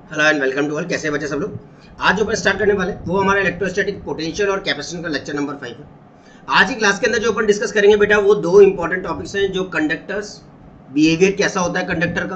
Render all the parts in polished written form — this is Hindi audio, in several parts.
Hello and welcome to all. कैसे हैं बच्चे सब लोग। आज जो अपन स्टार्ट करने वाले वो हमारा इलेक्ट्रोस्टैटिक पोटेंशियल और कैपेसिटेंस का लेक्चर नंबर 5 है। आज की क्लास के अंदर जो अपन डिस्कस करेंगे बेटा वो दो इंपॉर्टेंट टॉपिक्स हैं, जो कंडक्टर्स बिहेवियर कैसा होता है कंडक्टर का,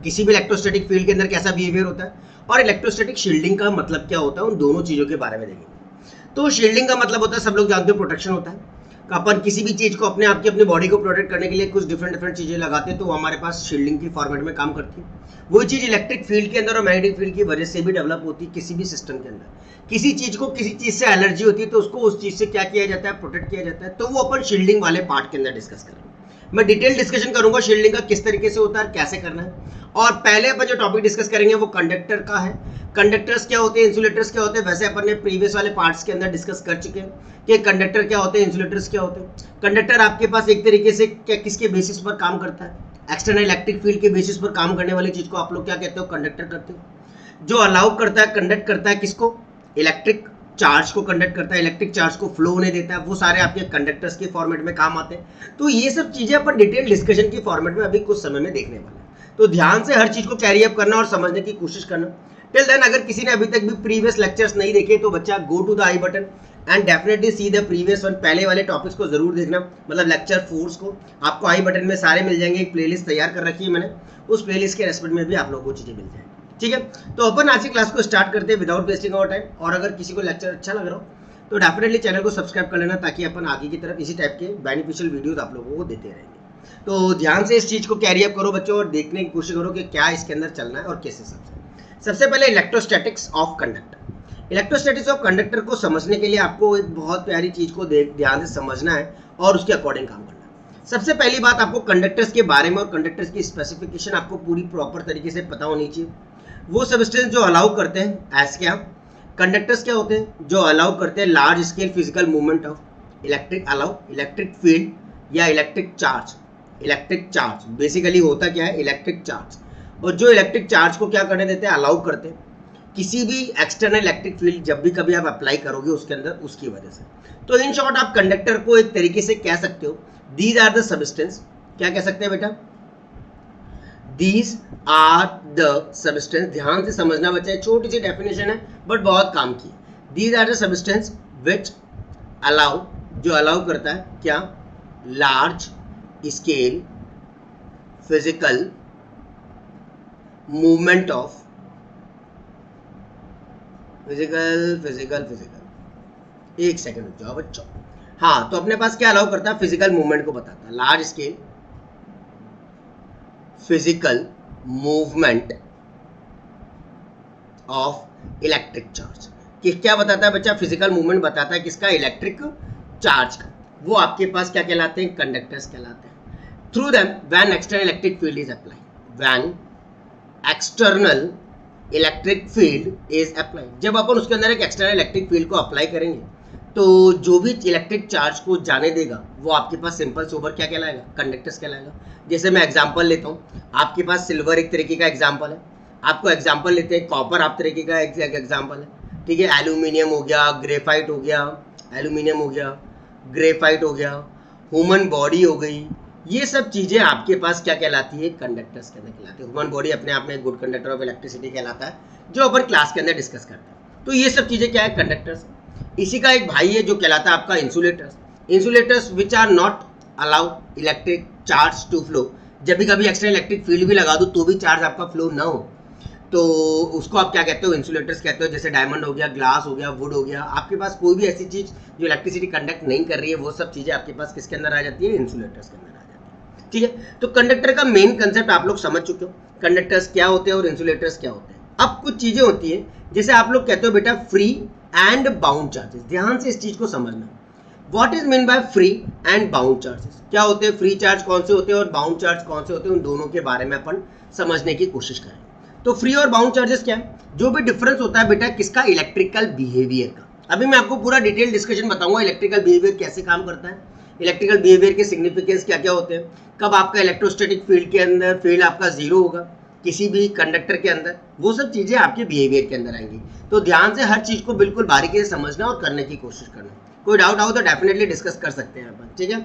किसी भी इलेक्ट्रोस्टैटिक फील्ड के अंदर कैसा बिहेवियर होता है, और इलेक्ट्रोस्टैटिक शील्डिंग का मतलब क्या होता है, उन दोनों चीजों के बारे में देखेंगे। तो शील्डिंग का मतलब होता है, सब लोग जानते हो, प्रोटेक्शन होता है। अपन किसी भी चीज को अपने आप की अपनी बॉडी को प्रोटेक्ट करने के लिए कुछ डिफरेंट चीजें लगाते हैं, तो वो हमारे पास शील्डिंग की फॉर्मेट में काम करती है। वही चीज इलेक्ट्रिक फील्ड के अंदर और मैग्नेटिक फील्ड की वजह से भी डेवलप होती है। किसी भी सिस्टम के अंदर किसी चीज को किसी चीज से एलर्जी होती है, तो उसको उस चीज से क्या किया जाता है, प्रोटेक्ट किया जाता है। तो वो अपन शील्डिंग वाले पार्ट के अंदर डिस्कस करेंगे। मैं डिटेल डिस्कशन करूंगा शील्डिंग का किस तरीके से होता है, कैसे करना है। और पहले अपन जो टॉपिक डिस्कस करेंगे वो कंडक्टर का है। कंडक्टर्स क्या होते हैं, इंसुलेटर्स क्या होते हैं। वैसे अपन ने प्रीवियस वाले पार्ट्स के अंदर डिस्कस कर चुके हैं कि कंडक्टर क्या होते हैं, इंसुलेटर्स क्या होते हैं। कंडक्टर आपके पास एक तरीके से क्या किसके बेसिस पर काम करता है, एक्सटर्नल इलेक्ट्रिक फील्ड के बेसिस पर काम करने वाली चीज को आप लोग क्या कहते हो, कंडक्टर कहते हो। जो अलाउ करता है, कंडक्ट करता है किसको, इलेक्ट्रिक चार्ज को कंडक्ट करता है, इलेक्ट्रिक चार्ज को फ्लो होने देता है, वो सारे आपके कंडक्टर्स के फॉर्मेट में काम आते हैं। तो ये सब चीजें अपन डिटेल डिस्कशन की फॉर्मेट में अभी कुछ समय में देखने वाले हैं। तो ध्यान से हर चीज को कैरी अप करना और समझने की कोशिश करना। टिल देन अगर किसी ने अभी तक भी प्रीवियस लेक्चर्स नहीं देखे तो बच्चा go to the I button and definitely see the previous one. पहले वाले टॉपिक्स को जरूर देखना, मतलब लेक्चर 4 को आपको आई बटन में सारे मिल जाएंगे। एक प्लेलिस्ट तैयार कर रखी है मैंने, उस प्लेलिस्ट के रेस्पेक्ट में भी आप लोगों को चीजें मिल जाएंगी। ठीक है, तो अपन आज की क्लास को स्टार्ट करते हैं विदाउट वेस्टिंग आवर टाइम। और अगर किसी को लेक्चर अच्छा लग रहा हो तो डेफिनेटली चैनल को सब्सक्राइब कर लेना, ताकि अपन आगे की तरफ इसी टाइप के बेनिफिशियल वीडियोस आप लोगों को देते रहेंगे। तो ध्यान से इस चीज को कैरी अप करो बच्चों, और देखने की कोशिश करो कि क्या इसके अंदर चलना है और कैसे। सबसे पहले electrostatics of conductor. Electrostatics of conductor को समझने के लिए आपको एक बहुत प्यारी चीज को ध्यान से समझना है और उसके अकॉर्डिंग काम करना है। सबसे पहली बात, आपको कंडक्टर्स के बारे में और कंडक्टर्स की स्पेसिफिकेशन आपको पूरी प्रॉपर तरीके से पता होनी चाहिए। वो सबस्टेंस जो अलाउ करते हैं, एज क्या कंडक्टर्स क्या होते हैं, जो अलाउ करते हैं large scale physical movement of electric field या electric charge. Electric charge basically होता क्या है, इलेक्ट्रिक चार्ज। और जो इलेक्ट्रिक चार्ज को क्या करने देते हैं, अलाउ करते हैं किसी भी एक्सटर्नल इलेक्ट्रिक फील्ड जब भी कभी आप अप्लाई करोगे उसके अंदर, उसकी वजह से। तो इन शॉर्ट आप कंडक्टर को एक तरीके से कह सकते हो, दीज आर द सबस्टेंस। क्या कह सकते हैं बेटा, दीज आर द सबस्टेंस। ध्यान से समझना बच्चा, छोटी सी डेफिनेशन है बट बहुत काम की। These are the substance which allow, जो अलाउ करता है क्या, large scale physical movement of physical. एक सेकंड रुक जाओ बच्चों। हाँ, तो अपने पास क्या अलाउ करता है, फिजिकल मूवमेंट को बताता है, large scale physical movement of electric charge. क्या बताता है बच्चा, फिजिकल मूवमेंट बताता है किसका, इलेक्ट्रिक चार्ज का। वो आपके पास क्या कहलाते हैं, कंडक्टर्स कहलाते हैं। Through them when external electric field is applied, when external electric field is applied, जब अपन उसके अंदर एक एक्सटर्नल इलेक्ट्रिक फील्ड को अप्लाई करेंगे तो जो भी इलेक्ट्रिक चार्ज को जाने देगा वो आपके पास सिंपल सोबर क्या कहलाएगा, कंडक्टर्स कहलाएगा। जैसे मैं एग्जांपल लेता हूँ, आपके पास सिल्वर एक तरीके का एग्जांपल है, आपको एग्जांपल लेते हैं कॉपर आप तरीके का एग्जांपल है। ठीक है, एल्यूमिनियम हो गया, ग्रेफाइट हो गया, एल्यूमिनियम हो गया, ग्रेफाइट हो गया, ह्यूमन बॉडी हो गई। ये सब चीजें आपके पास क्या कहलाती है, कंडक्टर्स के अंदर कहलाती है। ह्यूमन बॉडी अपने आप में गुड कंडक्टर ऑफ इलेक्ट्रिसिटी कहलाता है, जो अपन क्लास के अंदर डिस्कस करते हैं। तो ये सब चीजें क्या है, कंडक्टर्स। इसी का एक भाई है जो कहलाता है आपका insulators. Insulators which are not allow electric charge to flow. जब भी कभी एक्स्ट्रा इलेक्ट्रिक फील्ड भी लगा दो तो भी चार्ज आपका फ्लो ना हो, तो उसको आप क्या कहते हो, इंसुलेटर्स कहते हो। जैसे डायमंड हो गया, ग्लास हो गया, वुड हो गया, आपके पास कोई भी ऐसी चीज जो इलेक्ट्रिसिटी कंडक्ट नहीं कर रही है, वो सब चीजें आपके पास किसके अंदर आ जाती है, इंसुलेटर्स के अंदर आ जाती है। ठीक है, तो कंडक्टर का मेन कंसेप्ट आप लोग समझ चुके हो, कंडक्टर्स क्या होते हैं और इंसुलेटर्स क्या होते हैं। अब कुछ चीजें होती है जैसे आप लोग कहते हो बेटा फ्री एंड बाउंड चार्जेस। ध्यान से इस चीज को समझना, what is mean by free and bound charges. क्या होते हैं, फ्री चार्ज कौन से होते हैं और बाउंड चार्ज कौन से होते हैं, उन दोनों के बारे में अपन समझने की कोशिश करें। तो फ्री और बाउंड चार्जेस क्या है, जो भी डिफरेंस होता है बेटा किसका, इलेक्ट्रिकल बिहेवियर का। अभी मैं आपको पूरा डिटेल डिस्कशन बताऊंगा इलेक्ट्रिकल बिहेवियर कैसे काम करता है, इलेक्ट्रिकल बिहेवियर के सिग्निफिकेंस क्या क्या होते हैं, कब आपका इलेक्ट्रोस्टैटिक फील्ड के अंदर फील्ड आपका जीरो होगा किसी भी कंडक्टर के अंदर, वो सब चीजें आपके बिहेवियर के अंदर आएंगी। तो ध्यान से हर चीज को बिल्कुल बारीकी से समझना और करने की कोशिश करना। कोई डाउट आओ तो डेफिनेटली डिस्कस कर सकते हैं अपन। ठीक है,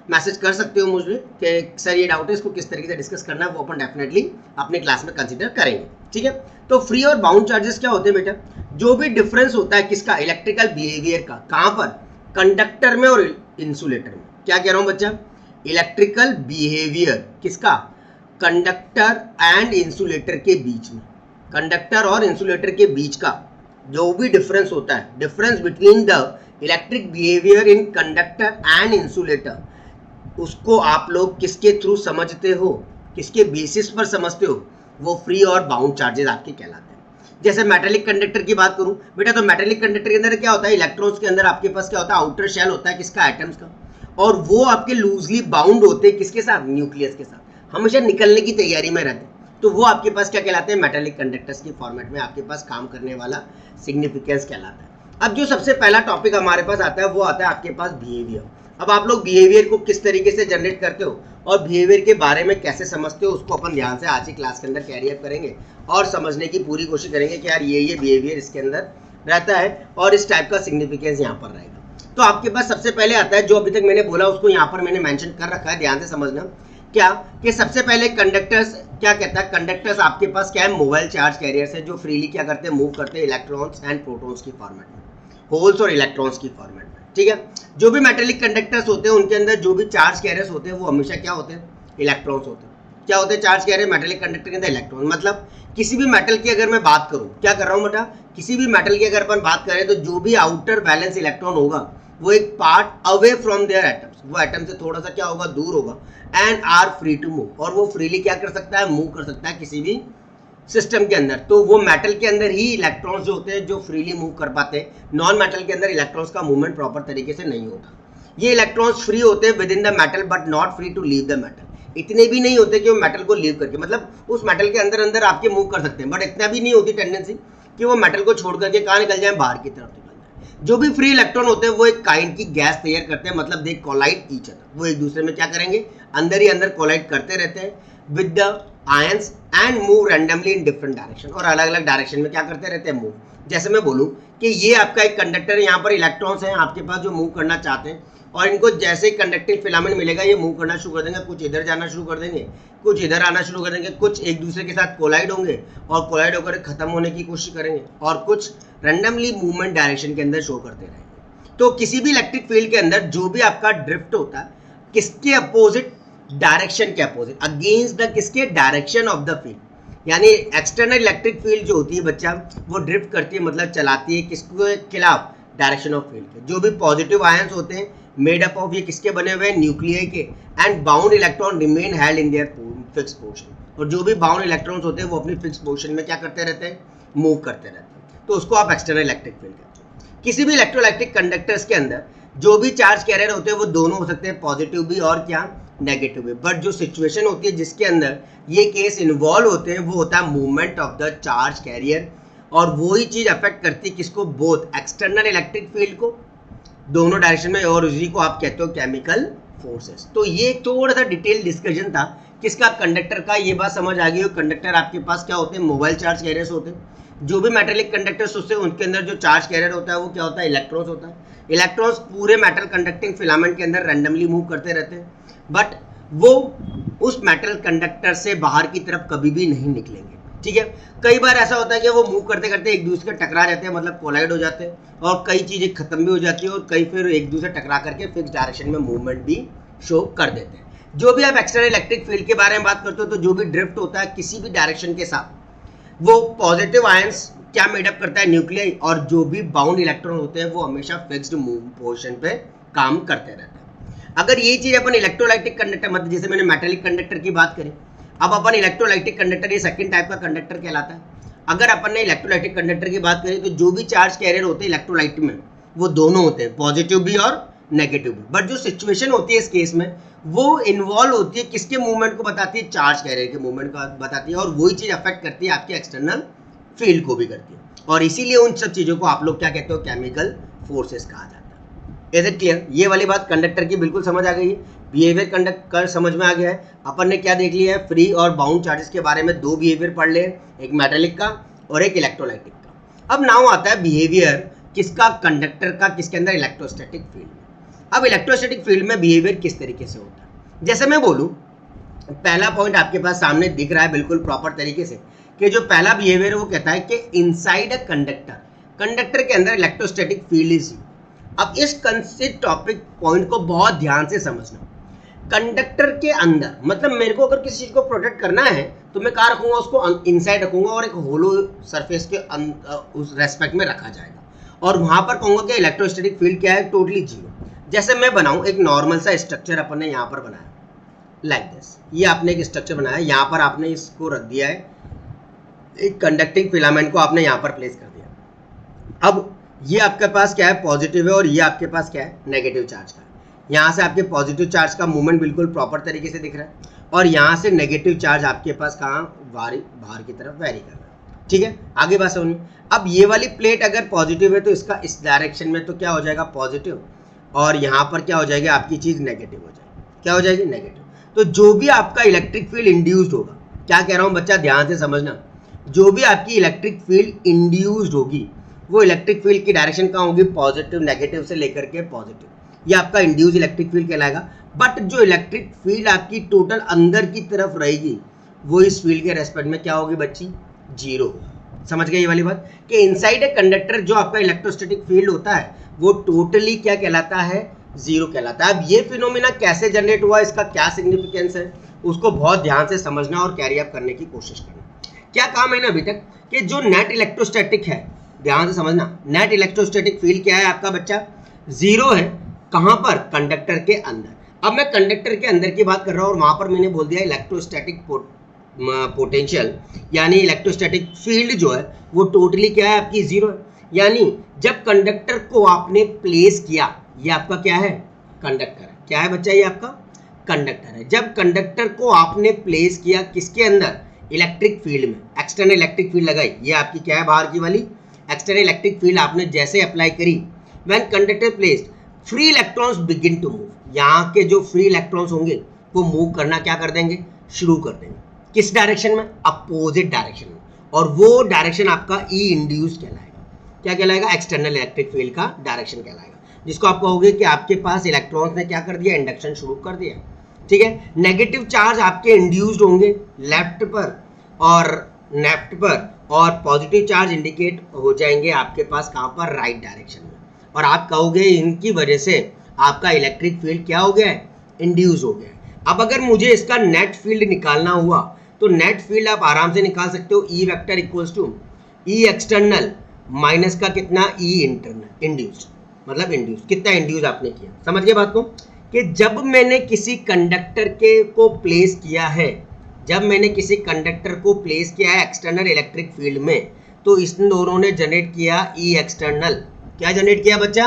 मैसेज कर सकते हो मुझे कि सर ये डाउट है, इसको किस तरीके से डिस्कस करना है, वो अपन डेफिनेटली अपने क्लास में कंसिडर करेंगे, ठीक है। तो फ्री और बाउंड चार्जेस क्या होते हैं बेटा, जो भी डिफरेंस होता है किसका, इलेक्ट्रिकल बिहेवियर का, कहां पर, कंडक्टर में और इंसुलेटर में। क्या कह रहा हूं बच्चा, इलेक्ट्रिकल बिहेवियर किसका, कंडक्टर एंड इंसुलेटर के बीच में, कंडक्टर और इंसुलेटर के बीच का जो भी डिफरेंस होता है, difference between the electric behaviour in conductor and insulator, उसको आप लोग किसके थ्रू समझते हो, किसके बेसिस पर समझते हो, वो फ्री और बाउंड चार्जेस आपके कहलाते हैं। जैसे मेटेलिक कंडक्टर की बात करूं बेटा, तो मेटेलिक कंडक्टर के अंदर क्या होता है, इलेक्ट्रॉन्स के अंदर आपके पास क्या होता है, आउटर शेल होता है किसका, एटम्स का, और वो आपके लूजली बाउंड होते हैं किसके साथ, न्यूक्लियस के साथ, हमेशा निकलने की तैयारी में रहते हैं। तो वो आपके पास क्या कहलाते हैं, मेटेलिक कंडक्टर्स के फॉर्मेट में आपके पास काम करने वाला सिग्निफिकेंस कहलाता है। अब जो सबसे पहला टॉपिक हमारे पास आता है वो आता है आपके पास बिहेवियर। अब आप लोग बिहेवियर को किस तरीके से जनरेट करते हो और बिहेवियर के बारे में कैसे समझते हो, उसको अपन ध्यान से आज की क्लास के अंदर कैरी अप करेंगे और समझने की पूरी कोशिश करेंगे कि यार ये बिहेवियर इसके अंदर रहता है और इस टाइप का सिग्निफिकेंस यहाँ पर रहेगा। तो आपके पास सबसे पहले आता है, जो अभी तक मैंने बोला उसको यहाँ पर मैंने मेंशन कर रखा है, ध्यान से समझना, क्या कि सबसे पहले कंडक्टर्स क्या कहता है, कंडक्टर्स आपके पास क्या है, मोबाइल चार्ज कैरियर्स है जो फ्रीली क्या करते हैं, मूव करते हैं इलेक्ट्रॉन्स एंड प्रोटॉन्स की फॉर्मेट में, होल्स और इलेक्ट्रॉन्स की फॉर्मेट में, ठीक है। जो भी मेटेलिक कंडक्टर्स होते हैं उनके अंदर जो भी चार्ज कैरियर्स होते हैं वो हमेशा क्या होते हैं, इलेक्ट्रॉन्स होते हैं। क्या होते हैं चार्ज कैरियर मेटेलिक कंडक्टर के अंदर, इलेक्ट्रॉन। मतलब किसी भी मेटल की अगर मैं बात करूं, क्या कर रहा हूं बेटा, किसी भी मेटल की अगर अपन बात करें तो जो भी आउटर बैलेंस इलेक्ट्रॉन होगा वो एक part away from their atoms, वो एटम से थोड़ा सा क्या होगा, दूर होगा, and are free to move, और वो फ्रीली क्या कर सकता है, मूव कर सकता है किसी भी सिस्टम के अंदर। तो वो मेटल के अंदर ही इलेक्ट्रॉन्स जो होते हैं जो फ्रीली मूव कर पाते हैं, नॉन मेटल के अंदर इलेक्ट्रॉन्स का मूवमेंट प्रॉपर तरीके से नहीं होता। ये इलेक्ट्रॉन्स फ्री होते हैं within the metal but not free to leave the metal. इतने भी नहीं होते कि वो मेटल को लीव करके, मतलब उस मेटल के अंदर अंदर आपके मूव कर सकते हैं, बट इतना भी नहीं होती टेंडेंसी कि वो मेटल को छोड़ करके कहाँ निकल जाए, बाहर की तरफ निकल जाए। जो भी फ्री इलेक्ट्रॉन होते हैं वो एक काइंड की गैस तैयार करते हैं, मतलब दे कोलाइड ईच अदर, वो एक दूसरे में क्या करेंगे, अंदर ही अंदर कोलाइड करते रहते हैं with the ions and move randomly in different direction, और अलग अलग डायरेक्शन में क्या करते रहते हैं, मूव। जैसे मैं बोलूं कि ये आपका एक कंडक्टर है, यहाँ पर इलेक्ट्रॉन्स हैं आपके पास जो मूव करना चाहते हैं, और इनको जैसे ही कंडक्टिंग फिलामेंट मिलेगा ये मूव करना शुरू कर देंगे, कुछ इधर जाना शुरू कर देंगे, कुछ इधर आना शुरू कर देंगे, कुछ एक दूसरे के साथ कोलाइड होंगे और कोलाइड होकर खत्म होने की कोशिश करेंगे, और कुछ रैंडमली मूवमेंट डायरेक्शन के अंदर शो करते रहेंगे। तो किसी भी इलेक्ट्रिक फील्ड के अंदर जो भी आपका ड्रिफ्ट होता है किसके अपोजिट, डायरेक्शन के अपोजिट, अगेंस्ट द किसके, डायरेक्शन ऑफ द फील्ड, यानी एक्सटर्नल इलेक्ट्रिक फील्ड जो होती है बच्चा वो ड्रिफ्ट करती है, मतलब चलाती है किसके खिलाफ, डायरेक्शन ऑफ फील्ड के। जो भी पॉजिटिव आयंस होते हैं मेड अप ऑफ, ये किसके बने हुए हैं, न्यूक्लियाई के, and bound electron remain held in their fix position, और जो भी बाउंड इलेक्ट्रॉन्स होते हैं वो अपनी फिक्स पोजीशन में क्या करते रहते हैं, मूव करते रहते हैं। तो उसको आप एक्सटर्नल इलेक्ट्रिक फील्ड कहते हैं। किसी भी इलेक्ट्रोइलेक्ट्रिक कंडक्टर्स के अंदर जो भी चार्ज कैरियर होते हैं वो दोनों हो सकते हैं, पॉजिटिव भी और क्या, नेगेटिव भी। बट जो सिचुएशन होती है जिसके अंदर ये केस इन्वॉल्व होते हैं वो होता है movement of the charge carrier, और वही चीज अफेक्ट करती है किसको, बोथ एक्सटर्नल इलेक्ट्रिक फील्ड को दोनों डायरेक्शन में, और उसी को आप कहते हो केमिकल फोर्सेस। तो ये थोड़ा सा डिटेल डिस्कशन था किसका, कंडक्टर का। ये बात समझ आ गई हो, कंडक्टर आपके पास क्या होते हैं, मोबाइल चार्ज कैरियर्स होते हैं। जो भी मेटेलिक कंडक्टर्स होते हैं उनके अंदर जो चार्ज कैरियर होता है वो क्या होता है, इलेक्ट्रॉन्स होता है। इलेक्ट्रॉन्स पूरे मेटल कंडक्टिंग फिलामेंट के अंदर रैंडमली मूव करते रहते हैं, बट वो उस मेटल कंडक्टर से बाहर की तरफ कभी भी नहीं निकलेंगे, ठीक है। कई बार ऐसा होता है कि वो मूव करते करते एक दूसरे से टकरा जाते हैं, मतलब कोलाइड हो जाते हैं, और कई चीजें खत्म भी हो जाती है, और कई फिर एक दूसरे टकरा करके फिक्स डायरेक्शन में मूवमेंट भी शो कर देते हैं। जो भी आप एक्सटर्नल इलेक्ट्रिक फील्ड के बारे में बात करते हो तो जो भी ड्रिफ्ट होता है किसी भी डायरेक्शन के साथ, वो पॉजिटिव आयंस क्या मेडअप करता है, न्यूक्लियाई, और जो भी बाउंड इलेक्ट्रॉन होते हैं वो हमेशा फिक्स्ड पोजीशन पे काम करते रहते हैं। अगर ये चीज अपन इलेक्ट्रोलाइटिक कंडक्टर, मतलब जैसे मैंने मेटेलिक कंडक्टर की बात करी, अब अपन इलेक्ट्रोलाइटिक कंडक्टर, ये सेकंड टाइप का कंडक्टर कहलाता है। अगर अपन ने इलेक्ट्रोलाइटिक कंडक्टर की बात करी तो जो भी चार्ज कैरियर होते हैं इलेक्ट्रोलाइट में वो दोनों होते हैं, पॉजिटिव भी और नेगेटिव भी। बट जो सिचुएशन होती है इस केस में वो इन्वॉल्व होती है किसके मूवमेंट को बताती है, चार्ज कैरियर के मूवमेंट को बताती है, और वही चीज अफेक्ट करती है आपके एक्सटर्नल फील्ड को भी करती है, और इसीलिए उन सब चीजों को आप लोग क्या कहते हो, केमिकल फोर्सेस कहा जाता है। Is it clear? ये वाली बात कंडक्टर की बिल्कुल समझ आ गई है, बिहेवियर कंडक्टर समझ में आ गया है। अपन ने क्या देख लिया है, फ्री और बाउंड चार्जेस के बारे में दो बिहेवियर पढ़ ले, एक मेटेलिक का और एक इलेक्ट्रोलाइटिक का। अब नाउ आता है बिहेवियर किसका, कंडक्टर का, किसके अंदर, इलेक्ट्रोस्टैटिक फील्ड में। अब इलेक्ट्रोस्टैटिक फील्ड में बिहेवियर किस तरीके से होता है, जैसे मैं बोलूं, पहला पॉइंट आपके पास सामने दिख रहा है बिल्कुल प्रॉपर तरीके से कि जो पहला बिहेवियर है वो कहता है कि इनसाइड अ कंडक्टर, कंडक्टर के अंदर इलेक्ट्रोस्टैटिक फील्ड इज। अब इस कंसेप्ट टॉपिक पॉइंट को बहुत ध्यान से समझना। कंडक्टर के अंदर मतलब मेरे को अगर किसी चीज को प्रोटेक्ट करना है तो मैं कहाँ रखूंगा, उसको इनसाइड रखूंगा और एक होलो सरफेस के उस रेस्पेक्ट में रखा जाएगा और वहां पर कहूंगा कि इलेक्ट्रोस्टैटिक फील्ड क्या है, टोटली जीरो। जैसे मैं बनाऊं एक नॉर्मल सा स्ट्रक्चर अपन ने यहाँ पर बनाया लाइक दिस, ये आपने एक स्ट्रक्चर बनाया, यहाँ पर आपने इसको रख दिया है, एक कंडक्टिंग फिलामेंट को आपने यहाँ पर प्लेस कर दिया। अब ये आपके पास क्या है, पॉजिटिव है और ये आपके पास क्या है, नेगेटिव चार्ज का है। यहाँ से आपके पॉजिटिव चार्ज का मूवमेंट बिल्कुल प्रॉपर तरीके से दिख रहा है और यहाँ से नेगेटिव चार्ज आपके पास कहाँ बाहर की तरफ वेरी कर रहा है। ठीक है, आगे बात समझ। अब ये वाली प्लेट अगर पॉजिटिव है तो इसका इस डायरेक्शन में तो क्या हो जाएगा, पॉजिटिव, और यहाँ पर क्या हो जाएगी, आपकी चीज नेगेटिव हो जाएगी। क्या हो जाएगी, नेगेटिव। तो जो भी आपका इलेक्ट्रिक फील्ड इंड्यूस्ड होगा, क्या कह रहा हूँ बच्चा, ध्यान से समझना, जो भी आपकी इलेक्ट्रिक फील्ड इंड्यूस्ड होगी वो इलेक्ट्रिक फील्ड की डायरेक्शन कहाँ होगी, पॉजिटिव, नेगेटिव से लेकर के पॉजिटिव, ये आपका इंड्यूस इलेक्ट्रिक फील्ड कहलाएगा। बट जो इलेक्ट्रिक फील्ड आपकी टोटल अंदर की तरफ रहेगी वो इस फील्ड के रेस्पेक्ट में क्या होगी बच्ची, जीरो होगी। समझ गए ये वाली बात कि इनसाइड ए कंडक्टर जो आपका इलेक्ट्रोस्टैटिक फील्ड होता है वो टोटली क्या कहलाता है, जीरो कहलाता है। अब ये फिनोमिना कैसे जनरेट हुआ, इसका क्या सिग्निफिकेंस है, उसको बहुत ध्यान से समझना और कैरी अप करने की कोशिश करना। क्या काम है ना अभी तक कि जो नेट इलेक्ट्रोस्टैटिक है, ध्यान से समझना, नेट इलेक्ट्रोस्टैटिक फील्ड क्या है आपका बच्चा, जीरो है। कहां पर, कंडक्टर के अंदर। अब मैं कंडक्टर के अंदर की बात कर रहा हूं और वहां पर मैंने बोल दिया इलेक्ट्रोस्टैटिक पोटेंशियल यानी इलेक्ट्रोस्टैटिक फील्ड जो है वो टोटली क्या है, आपकी जीरो है। यानी जब कंडक्टर को आपने प्लेस किया, ये आपका क्या है, कंडक्टर है। क्या है बच्चा, ये आपका कंडक्टर है। जब कंडक्टर को आपने प्लेस किया किसके अंदर, इलेक्ट्रिक फील्ड में, एक्सटर्नल इलेक्ट्रिक फील्ड लगाई, ये आपकी क्या है, बाहर की वाली एक्सटर्नल इलेक्ट्रिक फील्ड आपने जैसे अप्लाई करी, when conductor placed free electrons begin to move, यहाँ के जो फ्री इलेक्ट्रॉन्स होंगे वो मूव करना क्या कर देंगे, शुरू कर देंगे। किस डायरेक्शन में, अपोजिट डायरेक्शन में, और वो डायरेक्शन आपका ई इंड्यूस कहलाएगा। क्या कहलाएगा, एक्सटर्नल इलेक्ट्रिक फील्ड का डायरेक्शन कहलाएगा, जिसको आप कहोगे कि आपके पास इलेक्ट्रॉन्स ने क्या कर दिया, इंडक्शन शुरू कर दिया। ठीक है, नेगेटिव चार्ज आपके इंड्यूस्ड होंगे लेफ्ट पर और पॉजिटिव चार्ज इंडिकेट हो जाएंगे आपके पास कहाँ पर, राइट डायरेक्शन में। और आप कहोगे इनकी वजह से आपका इलेक्ट्रिक फील्ड क्या हो गया है, इंड्यूस हो गया है। अब अगर मुझे इसका नेट फील्ड निकालना हुआ तो नेट फील्ड आप आराम से निकाल सकते हो, E vector equals to E external minus का कितना, ई इंटरनल, इंड्यूस्ड मतलब इंड्यूस, कितना इंड्यूस आपने किया। समझ गए बात को, कि जब मैंने किसी कंडक्टर के को प्लेस किया है, जब मैंने किसी कंडक्टर को प्लेस किया है एक्सटर्नल इलेक्ट्रिक फील्ड में, तो इन दोनों ने जनरेट किया ई एक्सटर्नल। क्या जनरेट किया बच्चा,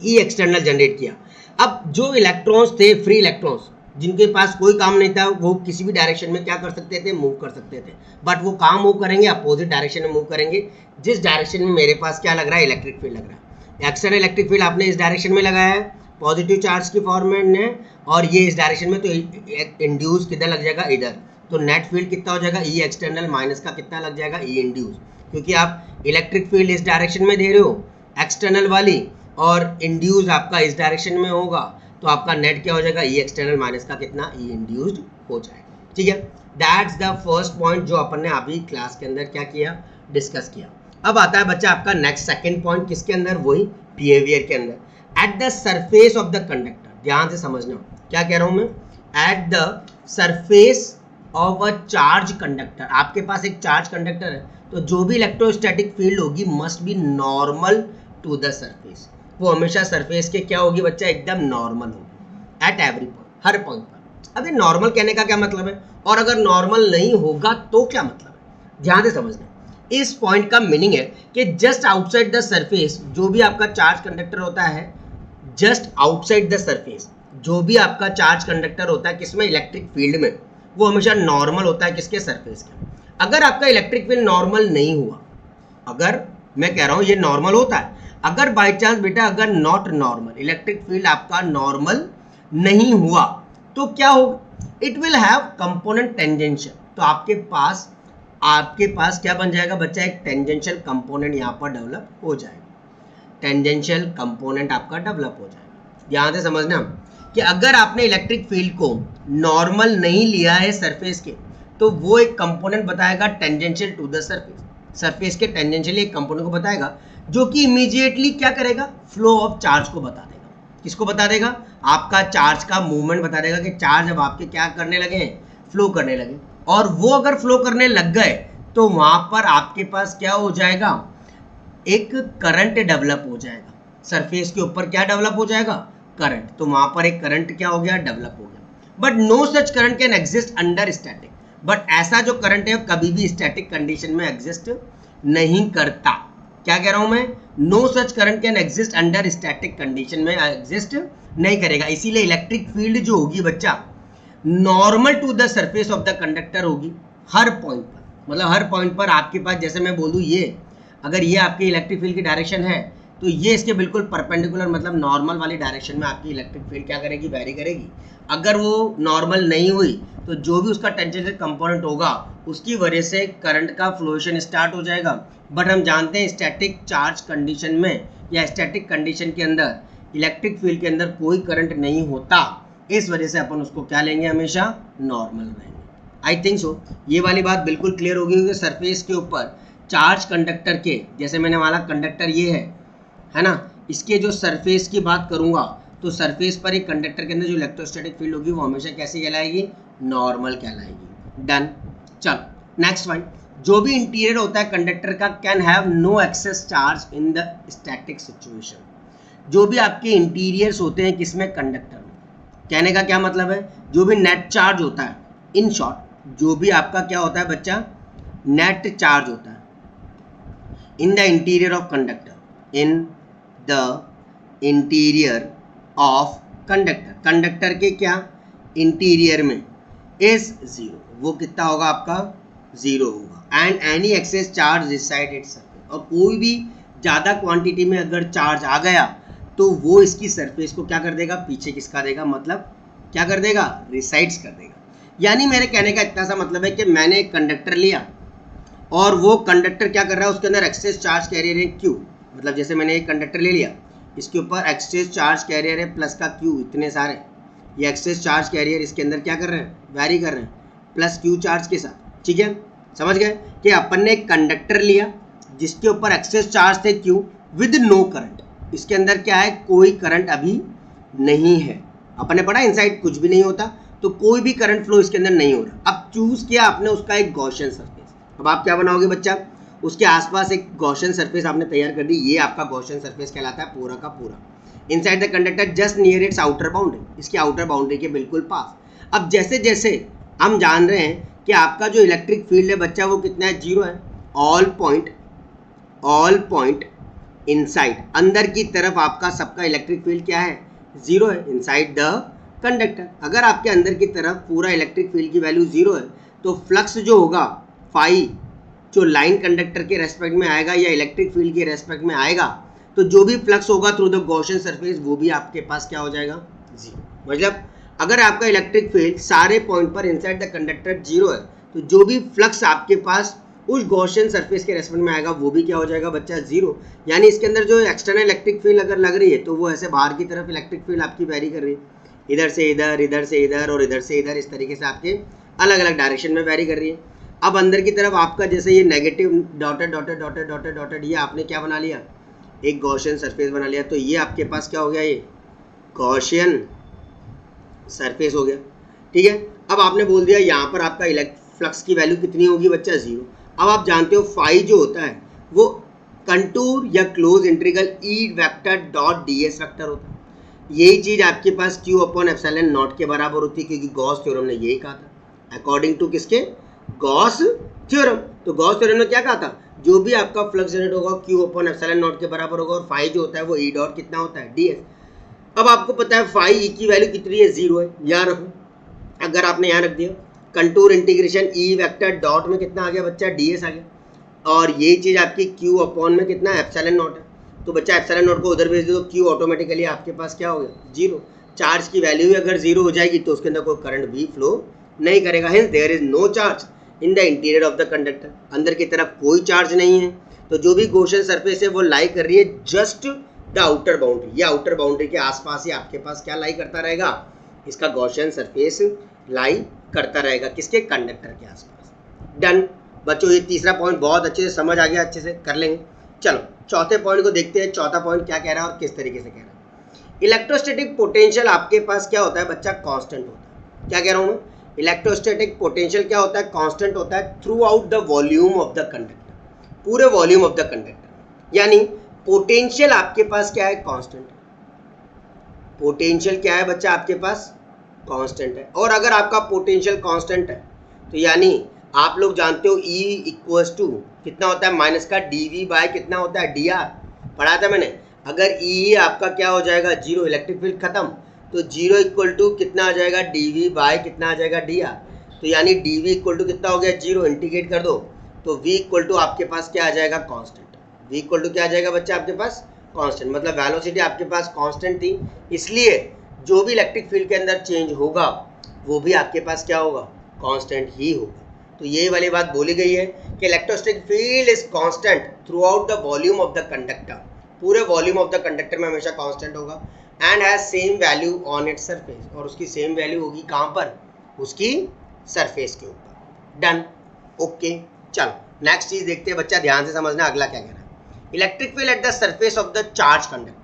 ई एक्सटर्नल जनरेट किया। अब जो इलेक्ट्रॉन्स थे, फ्री इलेक्ट्रॉन्स, जिनके पास कोई काम नहीं था, वो किसी भी डायरेक्शन में क्या कर सकते थे, मूव कर सकते थे। बट वो काम मूव करेंगे, अपोजिट डायरेक्शन में मूव करेंगे, जिस डायरेक्शन में मेरे पास क्या लग रहा है, इलेक्ट्रिक फील्ड लग रहा है। एक्सटर्नल इलेक्ट्रिक फील्ड आपने इस डायरेक्शन में लगाया है पॉजिटिव चार्ज की फॉर्मेट में, और ये इस डायरेक्शन में, तो इंड्यूस किधर लग जाएगा, इधर। तो नेट फील्ड कितना हो जाएगा, ई एक्सटर्नल माइनस का कितना लग जाएगा, ई इंड्यूस, क्योंकि आप इलेक्ट्रिक फील्ड इस डायरेक्शन में दे रहे हो एक्सटर्नल वाली, और इंड्यूस आपका इस डायरेक्शन में होगा, तो आपका नेट क्या हो जाएगा, ई एक्सटर्नल माइनस का कितना, ई इंड्यूस्ड हो जाएगा। ठीक है, दैट्स द फर्स्ट पॉइंट जो अपन ने अभी क्लास के अंदर क्या किया, डिस्कस किया। अब आता है बच्चा आपका नेक्स्ट सेकंड पॉइंट, किसके अंदर, वही बिहेवियर के अंदर। At the surface of the conductor, ध्यान से समझना क्या कह रहा हूं मैं, at the surface of a charge conductor, आपके पास एक चार्ज कंडक्टर है, तो जो भी इलेक्ट्रोस्टैटिक फील्ड होगी must be normal to the surface, वो हमेशा सरफेस के क्या होगी बच्चा, एकदम नॉर्मल होगी at every point, her point पर। अब ये नॉर्मल कहने का क्या मतलब है, और अगर नॉर्मल नहीं होगा तो क्या मतलब है, ध्यान से समझना। इस पॉइंट का मीनिंग है कि जस्ट आउटसाइड द सरफेस, जो भी आपका चार्ज कंडक्टर होता है, जस्ट आउटसाइड द सरफेस, जो भी आपका चार्ज कंडक्टर होता है किसमें, इलेक्ट्रिक फील्ड में, वो हमेशा नॉर्मल होता है किसके, सरफेस के। अगर आपका इलेक्ट्रिक फील्ड नॉर्मल नहीं हुआ, अगर मैं कह रहा हूं ये नॉर्मल होता है, अगर बाय चांस बेटा अगर नॉट नॉर्मल, इलेक्ट्रिक फील्ड आपका नॉर्मल नहीं हुआ, तो क्या होगा, it will have component tangential, तो आपके पास क्या बन जाएगा बच्चा, एक टेंजेंशियल कंपोनेंट यहाँ पर डेवलप हो जाएगा, टेंजेंशियल कंपोनेंट आपका डेवलप हो जाएगा। ध्यान से समझना कि अगर आपने इलेक्ट्रिक फील्ड को नॉर्मल नहीं लिया है सरफेस के, तो वो एक कंपोनेंट बताएगा tangential to the surface, surface के टेंजेंशियली एक कंपोनेंट को बताएगा जो कि इमीडिएटली क्या करेगा, फ्लो ऑफ चार्ज को बता देगा। किसको बता देगा, आपका चार्ज का मूवमेंट बता देगा कि चार्ज अब आपके क्या करने लगे हैं, फ्लो करने लगे। और वो अगर फ्लो करने लग गए तो वहां पर आपके पास क्या हो जाएगा, एक करंट डेवलप हो जाएगा, सरफेस के ऊपर क्या डेवलप हो जाएगा, करंट। तो वहां पर एक करंट क्या हो गया, डेवलप हो गया। But no such current can exist under static, but ऐसा जो करंट है कभी भी स्टैटिक कंडीशन में एग्जिस्ट नहीं करता। क्या कह रहा हूं मैं, no such current can exist under static condition में एग्जिस्ट नहीं करेगा। इसीलिए इलेक्ट्रिक फील्ड जो होगी बच्चा normal to the surface of the conductor होगी हर पॉइंट पर, मतलब हर पॉइंट पर आपके पास, जैसे मैं बोलूँ ये, अगर ये आपकी इलेक्ट्रिक फील्ड की डायरेक्शन है तो ये इसके बिल्कुल परपेंडिकुलर, मतलब नॉर्मल वाली डायरेक्शन में आपकी इलेक्ट्रिक फील्ड क्या करेगी, वेरी करेगी। अगर वो नॉर्मल नहीं हुई तो जो भी उसका टेंजेंशियल कंपोनेंट होगा उसकी वजह से करंट का फ्लोएशन स्टार्ट हो जाएगा। बट हम जानते हैं स्टैटिक चार्ज कंडीशन में या स्टैटिक कंडीशन के अंदर इलेक्ट्रिक फील्ड के अंदर कोई करंट नहीं होता, इस वजह से अपन उसको क्या लेंगे, हमेशा नॉर्मल लेंगे। आई थिंक सो ये वाली बात बिल्कुल क्लियर होगी, क्योंकि सरफेस के ऊपर चार्ज कंडक्टर के, जैसे मैंने वाला कंडक्टर ये है ना, इसके जो सरफेस की बात करूंगा तो सरफेस पर एक कंडक्टर के अंदर जो इलेक्ट्रोस्टैटिक फील्ड होगी वो हमेशा कैसे कहलाएगी, नॉर्मल कहलाएगी। डन। चलो नेक्स्ट पॉइंट, जो भी इंटीरियर होता है कंडक्टर का can have no excess charge in the static situation. जो भी आपके इंटीरियर्स होते हैं किसमें, कंडक्टर में, कहने का क्या मतलब है, जो भी नेट चार्ज होता है, इन शॉर्ट जो भी आपका क्या होता है बच्चा, नेट चार्ज होता है इन the interior of conductor, in the interior of conductor, conductor के क्या इंटीरियर में, इज जीरो, वो कितना होगा आपका, जीरो होगा। And any excess charge reside its surface, और कोई भी ज़्यादा क्वांटिटी में अगर चार्ज आ गया तो वो इसकी सरफेस को क्या कर देगा, पीछे किसका देगा, मतलब क्या कर देगा, रिसाइड्स कर देगा। यानी मेरे कहने का इतना सा मतलब है कि मैंने एक कंडक्टर लिया और वो कंडक्टर क्या कर रहा है, उसके अंदर एक्सेस चार्ज कैरियर है क्यू, मतलब जैसे मैंने एक कंडक्टर ले लिया, इसके ऊपर एक्सेस चार्ज कैरियर है प्लस का क्यू, इतने सारे ये एक्सेस चार्ज कैरियर इसके अंदर क्या कर रहे हैं, वैरी कर रहे हैं प्लस क्यू चार्ज के साथ। ठीक है, समझ गए कि अपन ने एक कंडक्टर लिया जिसके ऊपर एक्सेस चार्ज थे क्यू विद नो करंट, इसके अंदर क्या है, कोई करंट अभी नहीं है। अपन ने पढ़ा इनसाइड कुछ भी नहीं होता, तो कोई भी करंट फ्लो इसके अंदर नहीं हो रहा। अब चूज किया आपने उसका एक गॉसियन सरफेस, अब आप क्या बनाओगे बच्चा, उसके आसपास एक गॉसियन सरफेस आपने तैयार कर दी, ये आपका गॉसियन सरफेस कहलाता है पूरा का पूरा। Inside the conductor just near it's outer boundary, इसकी आउटर बाउंड्री के बिल्कुल पास। अब जैसे जैसे हम जान रहे हैं कि आपका जो इलेक्ट्रिक फील्ड है बच्चा वो कितना है, जीरो है। ऑल पॉइंट इनसाइड, अंदर की तरफ आपका सबका इलेक्ट्रिक फील्ड क्या है, जीरो है इनसाइड द कंडक्टर। अगर आपके अंदर की तरफ पूरा इलेक्ट्रिक फील्ड की वैल्यू जीरो है तो फ्लक्स जो होगा फाई, जो लाइन कंडक्टर के रेस्पेक्ट में आएगा या इलेक्ट्रिक फील्ड के रेस्पेक्ट में आएगा, तो जो भी फ्लक्स होगा थ्रू द गॉसियन सरफेस वो भी आपके पास क्या हो जाएगा, जीरो। मतलब अगर आपका इलेक्ट्रिक फील्ड सारे पॉइंट पर इनसाइड द कंडक्टर जीरो है तो जो भी फ्लक्स आपके पास उस गॉसियन सरफेस के रेस्पेक्ट में आएगा वो भी क्या हो जाएगा बच्चा, जीरो। यानी इसके अंदर जो एक्सटर्नल इलेक्ट्रिक फील्ड अगर लग रही है तो वो ऐसे बाहर की तरफ इलेक्ट्रिक फील्ड आपकी वेरी कर रही है, इधर से इधर, इधर से इधर और इधर से इधर, इस तरीके से आपके अलग अलग डायरेक्शन में वेरी कर रही है। अब अंदर की तरफ आपका जैसे ये negative dotted dotted dotted dotted dotted, ये आपने क्या बना लिया, एक गॉसियन सरफेस बना लिया, तो ये आपके पास क्या हो गया, ये गॉसियन सरफेस हो गया। ठीक है, अब आपने बोल दिया यहाँ पर आपका फ्लक्स की वैल्यू कितनी होगी बच्चा, जीरो। अब आप जानते हो फाई जो होता है वो कंटूर या close integral E vector dot D S vector होता है। यही चीज़ आपके पास क्यू अपॉन एप्सिलॉन नॉट के बराबर होती है, क्योंकि गॉस थ्योरम ने यही कहा था, अकॉर्डिंग टू किसके, गॉस थ्योरम। तो गॉस थ्योरम ने क्या कहा था, जो भी आपका फ्लक्स जनरेट होगा क्यू अपॉन एप्सिलॉन नॉट के बराबर होगा, और फाई जो होता है वो ई डॉट कितना होता है, डी एस। अब आपको पता है फाई ई की वैल्यू कितनी है, जीरो है, याद रखो। अगर आपने यहाँ रख दिया contour integration E vector dot में कितना आ गया बच्चा, डी एस आ गया, और ये चीज़ आपकी क्यू अपॉन में कितना एप्सिलॉन नॉट है, तो बच्चा एप्सिलॉन नॉट को उधर भेज दो तो क्यू ऑटोमेटिकली आपके पास क्या हो गया, जीरो। चार्ज की वैल्यू ही अगर जीरो हो जाएगी तो उसके अंदर कोई करंट भी फ्लो नहीं करेगा। Hence there is no charge in the interior of the conductor, अंदर की तरफ कोई चार्ज नहीं है। तो जो भी गॉसियन सरफेस है वो लाई कर रही है जस्ट द आउटर बाउंड्री, ये आउटर बाउंड्री के आसपास ही आपके पास क्या लाई करता रहेगा, इसका गॉसियन सरफेस लाई करता रहेगा, किसके, कंडक्टर के आसपास। डन बच्चों, ये तीसरा पॉइंट बहुत अच्छे से समझ आ गया, अच्छे से कर लेंगे। चलो चौथे पॉइंट को देखते हैं, चौथा पॉइंट क्या कह रहा है और किस तरीके से कह रहा है। इलेक्ट्रोस्टैटिक पोटेंशियल आपके पास क्या होता है बच्चा, कांस्टेंट होता है। क्या कह रहा हूँ मैं, इलेक्ट्रोस्टैटिक पोटेंशियल क्या होता है, कांस्टेंट होता है through out the volume of the conductor, पूरे वॉल्यूम ऑफ द कंडक्टर। यानी पोटेंशियल आपके पास क्या है, कांस्टेंट। पोटेंशियल क्या है बच्चा आपके पास, कांस्टेंट है। और अगर आपका पोटेंशियल कांस्टेंट है तो यानी आप लोग जानते हो E इक्वल्स टू कितना होता है, माइनस का dV बाय कितना होता है, dr, पढ़ा था मैंने। अगर E आपका क्या हो जाएगा, जीरो, इलेक्ट्रिक फील्ड खत्म, तो जीरो इक्वल टू कितना आ जाएगा, dV बाय कितना आ जाएगा, dr। तो यानी dV इक्वल टू कितना हो गया, जीरो, इंटीग्रेट कर दो तो V इक्वल टू आपके पास क्या आ जाएगा, कांस्टेंट। V इक्वल टू क्या आ जाएगा बच्चा आपके पास, कांस्टेंट। मतलब वेलोसिटी आपके पास कांस्टेंट थी, इसलिए जो भी इलेक्ट्रिक फील्ड के अंदर चेंज होगा वो भी आपके पास क्या होगा, कांस्टेंट ही होगा। तो ये वाली बात बोली गई है कि electrostatic field is constant through out the volume of the conductor, पूरे वॉल्यूम ऑफ द कंडक्टर में हमेशा कांस्टेंट होगा, and has same value on it's surface, और उसकी सेम वैल्यू होगी कहाँ पर, उसकी सरफेस के ऊपर। Done, okay. चलो नेक्स्ट चीज देखते हैं बच्चा, ध्यान से समझना अगला क्या कह रहा है। Electric field at the surface of the charge conductor.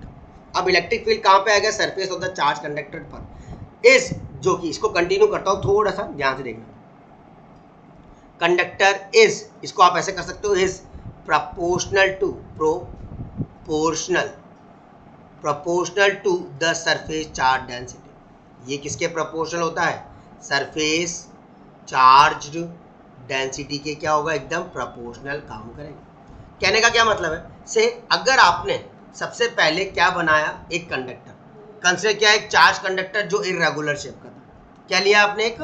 अब इलेक्ट्रिक फील्ड कहाँ पे आएगा, surface of the charge conductor पर। इस जो कि इसको कंटिन्यू करता हूँ, थोड़ा सा ध्यान से देखना। कंडक्टर इज, इसको आप ऐसे कर सकते हो, is proportional to the surface charge density. ये किसके प्रोपोर्शनल होता है, सरफेस चार्ज डेंसिटी के क्या होगा, एकदम प्रोपोर्शनल काम करेगा। कहने का क्या मतलब है, से अगर आपने सबसे पहले क्या बनाया, एक कंडक्टर, कंसिडर किया एक चार्ज कंडक्टर जो इर्रेगुलर शेप का था। क्या लिया आपने, एक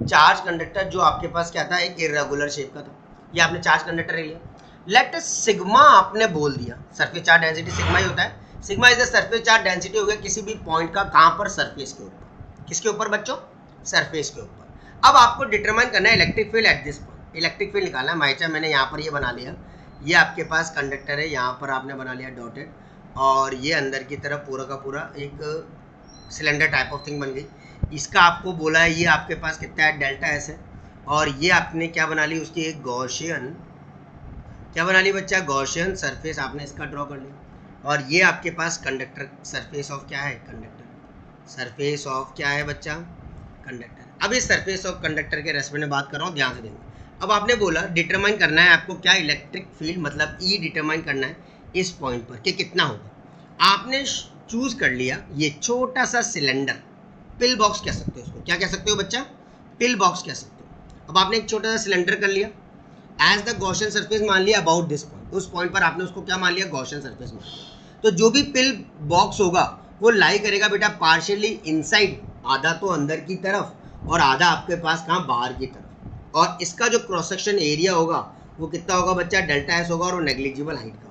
चार्ज कंडक्टर जो आपके पास क्या था, एक इर्रेगुलर शेप का था। ये आपने चार्ज कंडक्टर ले लिया। लेट सिग्मा आपने बोल दिया, सरफेस चार्ज डेंसिटी सिग्मा ही होता है। Sigma is the surface charge density हो गया किसी भी पॉइंट का, कहाँ पर, सरफेस के ऊपर। किसके ऊपर बच्चों, सरफेस के ऊपर। अब आपको डिटरमाइन करना है electric field at this point, electric field निकालना है। माइचा मैंने यहाँ पर ये बना लिया, ये आपके पास कंडक्टर है, यहाँ पर आपने बना लिया डॉटेड, और ये अंदर की तरफ पूरा का पूरा एक सिलेंडर टाइप ऑफ थिंग बन गई। इसका आपको बोला है, ये आपके पास कितना है, डेल्टा एस है, और ये आपने क्या बना ली, उसकी एक गॉसियन, क्या बना ली बच्चा, गॉसियन सरफेस आपने इसका ड्रॉ कर लिया। और ये आपके पास कंडक्टर, सरफेस ऑफ क्या है, कंडक्टर, सरफेस ऑफ क्या है बच्चा, कंडक्टर। अब इस सरफेस ऑफ कंडक्टर के रेस्पेक्ट में बात कर रहा हूँ, ध्यान से देंगे। अब आपने बोला डिटरमाइन करना है आपको क्या, इलेक्ट्रिक फील्ड मतलब ई डिटरमाइन करना है इस पॉइंट पर कि कितना होगा। आपने चूज कर लिया ये छोटा सा सिलेंडर, पिल बॉक्स कह सकते हो उसको, क्या कह सकते हो बच्चा, पिल बॉक्स कह सकते हो। अब आपने एक छोटा सा सिलेंडर कर लिया, एज द गॉसियन सरफेस मान लिया अबाउट दिस पॉइंट, उस पॉइंट पर आपने उसको क्या मान लिया, गॉसियन सरफेस मान लिया। तो जो भी पिल बॉक्स होगा वो लाई करेगा बेटा पार्शियली इनसाइड, आधा तो अंदर की तरफ और आधा आपके पास कहाँ, बाहर की तरफ। और इसका जो क्रॉस सेक्शन एरिया होगा वो कितना होगा बच्चा, डेल्टा एस होगा, और वो नेग्लिजिबल हाइट का होगा।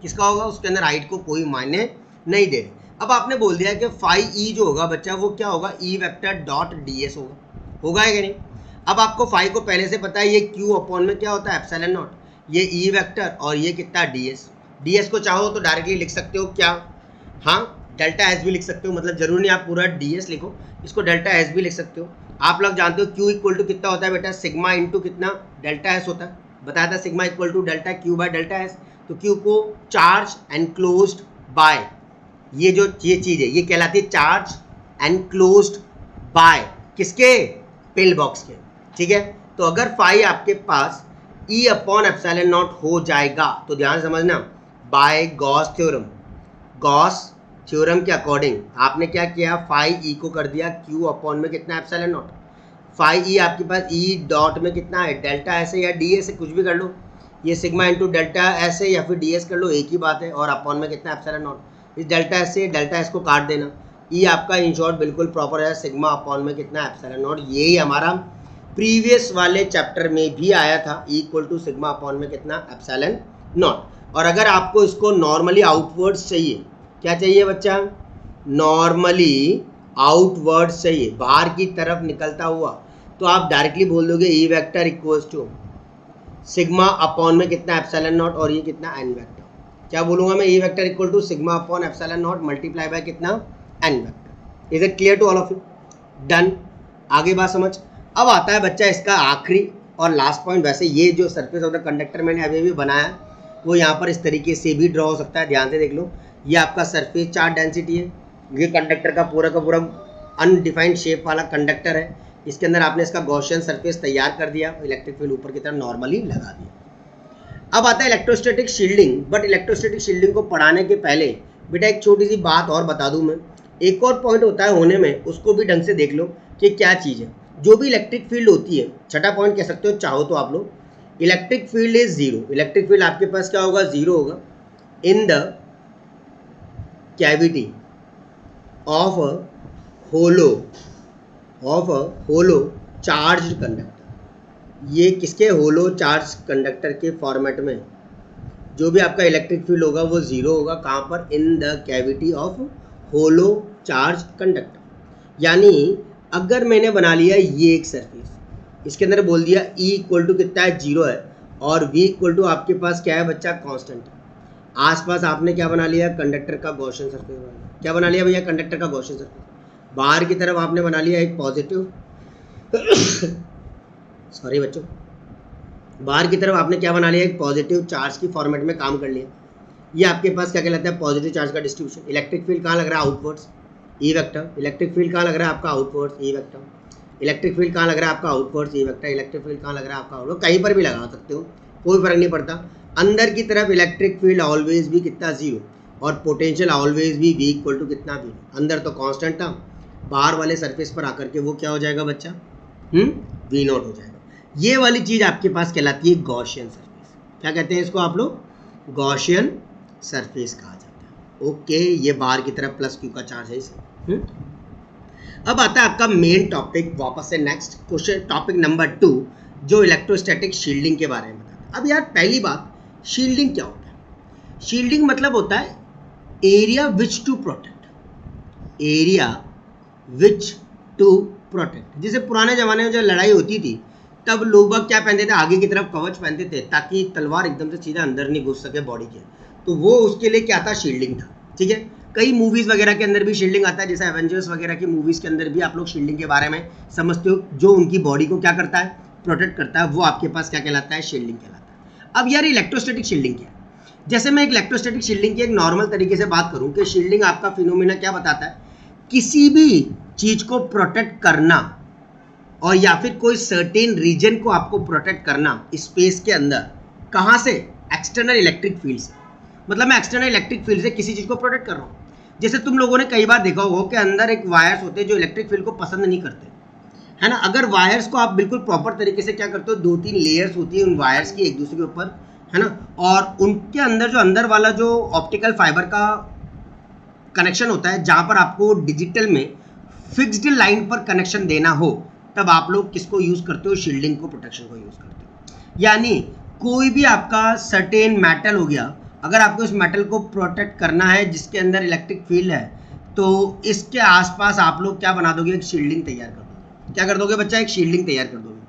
किसका होगा, उसके अंदर हाइट को कोई मायने नहीं दे रहे। अब आपने बोल दिया कि फाई ई जो होगा बच्चा वो क्या होगा, E vector dot D S होगा या नहीं। अब आपको फाई को पहले से पता है, ये क्यू अपॉन में क्या होता है, एप्सिलॉन नॉट, ये ई वेक्टर और ये कितना, डी एस। डी एस को चाहो तो डायरेक्टली लिख सकते हो क्या, हाँ डेल्टा एस भी लिख सकते हो, मतलब जरूर नहीं आप पूरा डी एस लिखो, इसको डेल्टा एस भी लिख सकते हो। आप लोग जानते हो क्यू इक्वल टू कितना होता है बेटा, सिग्मा इंटू कितना, डेल्टा एस होता है, बताया था sigma equal to delta Q by delta S. तो क्यू को चार्ज एनक्लोज्ड बाय, ये जो ये चीज है ये कहलाती है चार्ज एनक्लोज्ड बाय किसके, पिल बॉक्स के, ठीक है। तो अगर फाई आपके पास ई अपॉन एप्सिलॉन नॉट हो जाएगा तो ध्यान समझना, by Gauss theorem, Gauss theorem के अकॉर्डिंग आपने क्या किया, फाई ई को कर दिया क्यू अपॉन में कितना, एप्सिलॉन नॉट। फाई ई आपके पास ई डॉट में कितना है, डेल्टा एस है या डी एस है, कुछ भी कर लो, ये सिग्मा इंटू डेल्टा एस है या फिर डी एस कर लो, एक ही बात है। और अपॉन में कितना, एप्सिलॉन नॉट। इस डेल्टा एस से डेल्टा एस को काट देना, ई आपका इन शॉर्ट बिल्कुल प्रॉपर है, सिग्मा अपॉन में कितना, एप्सिलॉन नॉट। यही हमारा प्रीवियस वाले चैप्टर में भी आया था, E equal to sigma upon में कितना, एप्सिलॉन नॉट। और अगर आपको इसको नॉर्मली आउटवर्ड्स चाहिए, क्या चाहिए बच्चा, नॉर्मली आउटवर्ड्स चाहिए, बाहर की तरफ निकलता हुआ, तो आप डायरेक्टली बोल दोगे E vector equals to sigma upon में कितना, एप्सिलॉन नॉट, और ये कितना, एन वेक्टर। क्या बोलूंगा मैं, E vector equal to sigma upon epsilon not multiply by कितना, n vector. Is it clear to all of you? Done. आगे बात समझ। अब आता है बच्चा इसका आखिरी और लास्ट पॉइंट। वैसे ये जो सरफेस ऑफ द कंडक्टर मैंने अभी भी बनाया वो यहाँ पर इस तरीके से भी ड्रॉ हो सकता है, ध्यान से देख लो। ये आपका सरफेस चार्ज डेंसिटी है, ये कंडक्टर का पूरा अनडिफाइंड शेप वाला कंडक्टर है, इसके अंदर आपने इसका गॉसियन सरफेस तैयार कर दिया, इलेक्ट्रिक फील्ड ऊपर की तरफ नॉर्मली लगा दिया। अब आता है electrostatic shielding. But electrostatic shielding को पढ़ाने के पहले बेटा एक छोटी सी बात और बता दूं मैं, एक और पॉइंट होता है होने में, उसको भी ढंग से देख लो कि क्या चीज़ है। जो भी इलेक्ट्रिक फील्ड होती है, छठा पॉइंट कह सकते हो चाहो तो आप लोग, electric field is zero. Electric field आपके पास क्या होगा, जीरो होगा in the cavity of a hollow charge conductor. ये किसके, होलो चार्ज कंडक्टर के फॉर्मेट में जो भी आपका इलेक्ट्रिक फील्ड होगा वो जीरो होगा। कहाँ पर, in the cavity of hollow charge conductor. यानी अगर मैंने बना लिया ये एक सरफेस, इसके अंदर बोल दिया E इक्वल टू कितना है, जीरो है, और V इक्वल टू आपके पास क्या है बच्चा, कांस्टेंट है। आसपास आपने क्या बना लिया, कंडक्टर का गॉसियन सरफेस बना लिया। क्या बना लिया भैया, कंडक्टर का गॉसियन सरफेस। बाहर की तरफ आपने बना लिया एक पॉजिटिव सॉरी बच्चों, बाहर की तरफ आपने क्या बना लिया, एक पॉजिटिव चार्ज की फॉर्मेट में काम कर लिया। ये आपके पास क्या कहलाता है, पॉजिटिव चार्ज का डिस्ट्रीब्यूशन। इलेक्ट्रिक फील्ड कहाँ लग रहा है, outwards, E vector. Electric field कहाँ लग रहा है आपका, outwards, E vector. Electric field कहाँ लग रहा है आपका, outwards, E vector. Electric field कहाँ लग रहा है आपका, आउटवर्ड, कहीं पर भी लगा सकते हो, कोई फर्क नहीं पड़ता। अंदर की तरफ इलेक्ट्रिक फील्ड ऑलवेज भी कितना, जीरो, और पोटेंशियल ऑलवेज भी V इक्वल टू कितना, V। अंदर तो कांस्टेंट था, बाहर वाले सरफेस पर आकर के वो क्या हो जाएगा बच्चा, V नॉट हो जाएगा। ये वाली चीज आपके पास कहलाती है गॉसियन सरफेस। क्या कहते हैं इसको आप लोग, गॉसियन सरफेस कहा जाता है। ओके, ये बाहर की तरफ प्लस Q का चार्ज है इसे। अब आता है आपका मेन टॉपिक, वापस से नेक्स्ट क्वेश्चन, टॉपिक नंबर 2, जो इलेक्ट्रोस्टैटिक शील्डिंग के बारे में बताता है। अब यार पहली बात, शील्डिंग क्या होता है? शील्डिंग मतलब होता है area which to protect, area which to protect. जैसे पुराने जमाने में जब लड़ाई होती थी तब लोग बाग क्या पहनते थे, आगे की तरफ कवच पहनते थे ताकि तलवार एकदम से सीधा अंदर नहीं घुस सके बॉडी के, तो वो उसके लिए क्या था, शील्डिंग था। ठीक है, कई मूवीज वगैरह के अंदर भी शील्डिंग आता है, जैसे एवेंजर्स वगैरह की मूवीज के अंदर भी आप लोग शील्डिंग के बारे में समझते हो, जो उनकी बॉडी को क्या करता है, प्रोटेक्ट करता है, वो आपके पास क्या कहलाता है, शील्डिंग कहलाता है। अब यार इलेक्ट्रोस्टैटिक शील्डिंग क्या है? जैसे मैं एक इलेक्ट्रोस्टैटिक शील्डिंग की एक नॉर्मल तरीके से बात करूं कि शील्डिंग आपका फिनोमिना क्या बताता है, किसी भी चीज को प्रोटेक्ट करना, और या फिर कोई सर्टेन रीजन को आपको प्रोटेक्ट करना स्पेस के अंदर, कहाँ से, एक्सटर्नल इलेक्ट्रिक फील्ड से। मतलब मैं एक्सटर्नल इलेक्ट्रिक फील्ड से किसी चीज को प्रोटेक्ट कर रहा हूँ। जैसे तुम लोगों ने कई बार देखा होगा कि अंदर एक वायर्स होते हैं जो इलेक्ट्रिक फील्ड को पसंद नहीं करते, है ना। अगर वायर्स को आप बिल्कुल प्रॉपर तरीके से क्या करते हो, 2-3 लेयर्स होती है उन वायर्स की एक दूसरे के ऊपर, है ना, और उनके अंदर जो अंदर वाला जो ऑप्टिकल फाइबर का कनेक्शन होता है, जहां पर आपको डिजिटल में फिक्स्ड लाइन पर कनेक्शन देना हो, तब आप लोग किसको यूज करते हो, शील्डिंग को, प्रोटेक्शन को यूज करते हो। यानी कोई भी आपका सर्टेन मेटल हो गया, अगर आपको इस मेटल को प्रोटेक्ट करना है जिसके अंदर इलेक्ट्रिक फील्ड है, तो इसके आसपास आप लोग क्या बना दोगे, एक शील्डिंग तैयार कर दोगे। क्या कर दोगे बच्चा, एक शील्डिंग तैयार कर दोगे,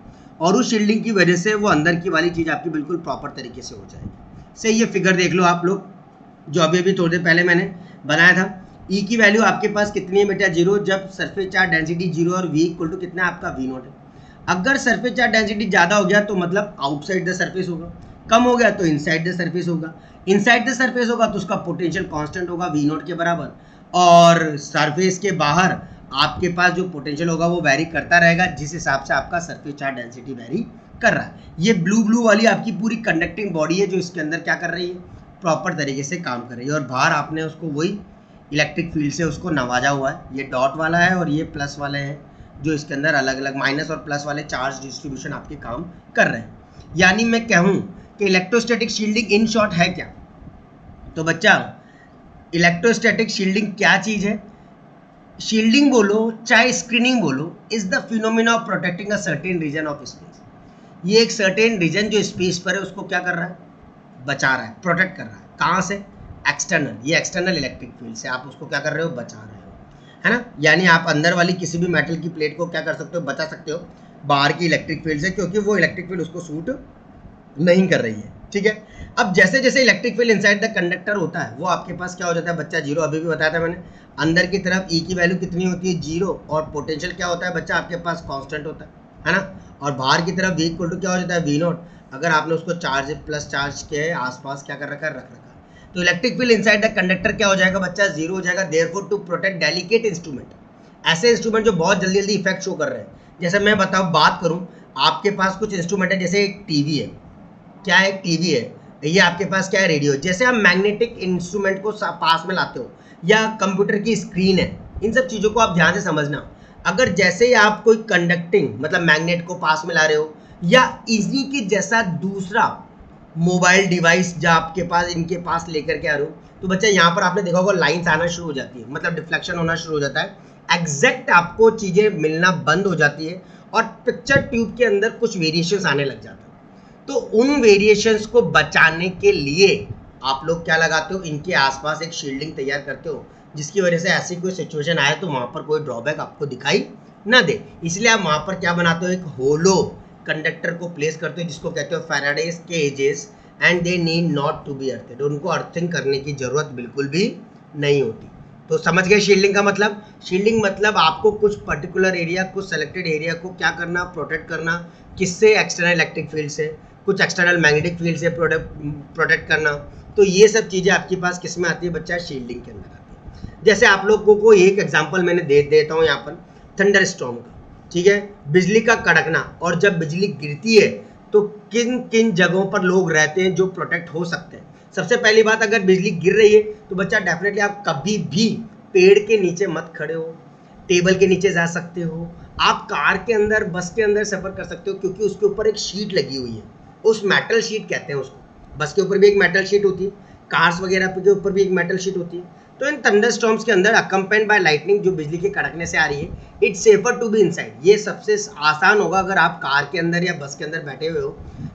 और उस शील्डिंग की वजह से वो अंदर की वाली चीज आपकी बिल्कुल प्रॉपर तरीके से हो जाएगी। से ये फिगर देख लो आप लोग, जो अभी अभी थोड़ी देर पहले मैंने बनाया था। E की वैल्यू आपके पास कितनी है बेटा, जीरो, जब सरफेस चार्ज डेंसिटी जीरो और V इक्वल टू कितना है आपका, V नॉट है। अगर सरफेस चार्ज डेंसिटी ज्यादा हो गया तो मतलब आउटसाइड द सरफेस होगा, कम हो गया तो इनसाइड द सरफेस होगा। इनसाइड द सरफेस होगा तो उसका पोटेंशियल कांस्टेंट होगा V नॉट के बराबर, और सरफेस के बाहर आपके पास जो पोटेंशियल होगा वो वैरी करता रहेगा, जिस हिसाब से आपका सरफेस चार्ज डेंसिटी वैरी कर रहा है। ये ब्लू वाली आपकी पूरी कंडक्टिंग बॉडी है जो इसके अंदर क्या कर रही है, प्रॉपर तरीके से काम कर रही है, और बाहर आपने उसको वही इलेक्ट्रिक फील्ड से उसको नवाजा हुआ है। ये डॉट वाला है और ये प्लस वाले हैं, जो इसके अंदर अलग अलग माइनस और प्लस वाले चार्ज डिस्ट्रीब्यूशन आपके काम कर रहे हैं। यानी मैं कहूँ कि इलेक्ट्रोस्टैटिक शील्डिंग इन शॉर्ट है क्या, तो बच्चा इलेक्ट्रोस्टैटिक शील्डिंग क्या चीज है, शील्डिंग बोलो चाहे स्क्रीनिंग बोलो, is the phenomena of protecting a certain region of space. ये एक सर्टेन रीजन जो स्पेस पर है उसको क्या कर रहा है, बचा रहा है, प्रोटेक्ट कर रहा है। कहाँ से, एक्सटर्नल, ये एक्सटर्नल इलेक्ट्रिक फील्ड से आप उसको क्या कर रहे हो, बचा रहे हो, है ना। यानी आप अंदर वाली किसी भी मेटल की प्लेट को क्या कर सकते हो, बचा सकते हो बाहर की इलेक्ट्रिक फील्ड से, क्योंकि वो इलेक्ट्रिक फील्ड उसको सूट नहीं कर रही है। ठीक है। अब जैसे जैसे electric field inside the conductor होता है वो आपके पास क्या हो जाता है बच्चा, जीरो। अभी भी बताया था मैंने, अंदर की तरफ ई की वैल्यू कितनी होती है, जीरो, और पोटेंशियल क्या होता है बच्चा आपके पास, कांस्टेंट होता है ना। और बाहर की तरफ वी इक्वल टू क्या हो जाता है, वी नॉट, अगर आपने उसको चार्ज प्लस चार्ज के आसपास क्या कर रखा है, रख रखा है। तो electric field inside the conductor क्या हो जाएगा बच्चा, जीरो हो जाएगा। Therefore to protect delicate instrument, ऐसे इंस्ट्रूमेंट जो बहुत जल्दी जल्दी इफेक्ट शो कर रहे हैं, जैसे मैं बताऊँ बात करूँ, आपके पास कुछ इंस्ट्रूमेंट है, जैसे एक टीवी है, क्या है, टीवी है, ये आपके पास क्या है, रेडियो। जैसे आप मैग्नेटिक इंस्ट्रूमेंट को पास में लाते हो, या कंप्यूटर की स्क्रीन है, इन सब चीज़ों को आप ध्यान से समझना। अगर जैसे ही आप कोई कंडक्टिंग मतलब मैग्नेट को पास में ला रहे हो, या इसी के जैसा दूसरा मोबाइल डिवाइस जो आपके पास इनके पास लेकर के आ रहे हो, तो बच्चा यहाँ पर आपने देखा होगा लाइन्स आना शुरू हो जाती है, मतलब डिफ्लेक्शन होना शुरू हो जाता है, एग्जैक्ट आपको चीज़ें मिलना बंद हो जाती है, और पिक्चर ट्यूब के अंदर कुछ वेरिएशंस आने लग जाते हैं। तो उन वेरिएशंस को बचाने के लिए आप लोग क्या लगाते हो, इनके आसपास एक शील्डिंग तैयार करते हो, जिसकी वजह से ऐसी कोई सिचुएशन आए तो वहां पर कोई ड्रॉबैक आपको दिखाई ना दे। इसलिए आप वहां पर क्या बनाते हो, एक होलो कंडक्टर को प्लेस करते हो, जिसको कहते हो Faraday's cages, and they need not to be earthed, उनको अर्थिंग करने की जरूरत बिल्कुल भी नहीं होती। तो समझ गए शील्डिंग का मतलब। शील्डिंग मतलब आपको कुछ पर्टिकुलर एरिया, कुछ सेलेक्टेड एरिया को क्या करना, प्रोटेक्ट करना, किससे, एक्सटर्नल इलेक्ट्रिक फील्ड से, कुछ एक्सटर्नल मैग्नेटिक फील्ड से प्रोटेक्ट करना। तो ये सब चीज़ें आपके पास किस में आती है बच्चा, शील्डिंग के अंदर आती है। जैसे आप लोगों को एक एग्जांपल मैंने दे देता हूँ यहाँ पर, थंडर स्टॉर्म का, ठीक है, बिजली का कड़कना, और जब बिजली गिरती है तो किन किन जगहों पर लोग रहते हैं जो प्रोटेक्ट हो सकते हैं। सबसे पहली बात, अगर बिजली गिर रही है तो बच्चा डेफिनेटली आप कभी भी पेड़ के नीचे मत खड़े हो, टेबल के नीचे जा सकते हो, आप कार के अंदर, बस के अंदर सफर कर सकते हो, क्योंकि उसके ऊपर एक शीट लगी हुई है, उस मेटल शीट कहते हैं उसको। बस के ऊपर भी एक मेटल शीट होती है, कार्स वगैरह के ऊपर भी एक मेटल शीट होती है। तो इन थंडरस्टॉर्म्स के अंदर अकम्पेन्ड बाय लाइटनिंग, जो बिजली के कड़कने से आ रही है, it's safer to be inside, ये सबसे आसान होगा अगर आप कार के अंदर या बस के अंदर बैठे हुए हो,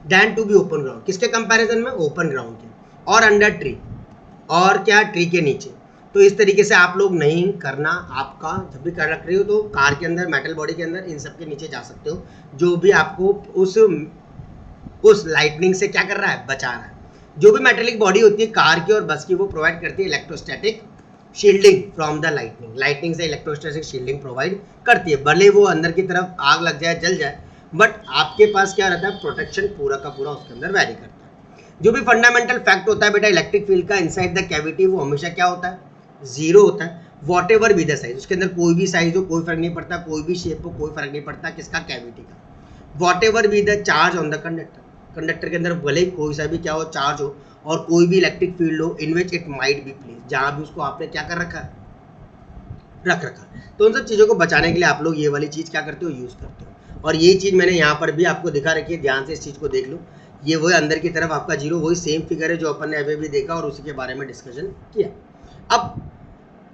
then to be open ground, किसके कंपैरिजन में, ओपन ग्राउंड के, और अंडर ट्री, और क्या, ट्री के नीचे। तो इस तरीके से आप लोग नहीं करना, आपका जब भी कर रख रही हो तो कार के अंदर, मेटल बॉडी के अंदर, इन सब के नीचे जा सकते हो, जो भी आपको उस लाइटनिंग से क्या कर रहा है, बचा रहा है। जो भी मेटेलिक बॉडी होती है कार की और बस की, वो प्रोवाइड करती है electrostatic shielding from the lightning, lightning से इलेक्ट्रोस्टैटिक शील्डिंग प्रोवाइड करती है। भले वो अंदर की तरफ आग लग जाए, जल जाए, बट आपके पास क्या रहता है, प्रोटेक्शन पूरा का पूरा उसके अंदर वैरी करता है। जो भी फंडामेंटल फैक्ट होता है बेटा इलेक्ट्रिक फील्ड का इनसाइड द कैविटी, वो हमेशा क्या होता है, जीरो होता है। What ever be the size, उसके अंदर कोई भी साइज हो कोई फर्क नहीं पड़ता, कोई भी शेप हो कोई फर्क नहीं पड़ता, किसका, कैविटी का। What ever be the charge on the conductor, conductor के अंदर भले ही कोई सा भी क्या हो, चार्ज हो, और कोई भी इलेक्ट्रिक फील्ड हो, in which it might be place, जहां भी उसको आपने क्या कर रखा है, रख रखा। तो उन सब चीज़ों को बचाने के लिए आप लोग ये वाली चीज़ क्या करते हो, यूज़ करते हो। और ये चीज़ मैंने यहाँ पर भी आपको दिखा रखी है, ध्यान से इस चीज़ को देख लो। ये वही अंदर की तरफ आपका जीरो, वही सेम फिगर है जो अपन ने अभी भी देखा और उसी के बारे में डिस्कशन किया। अब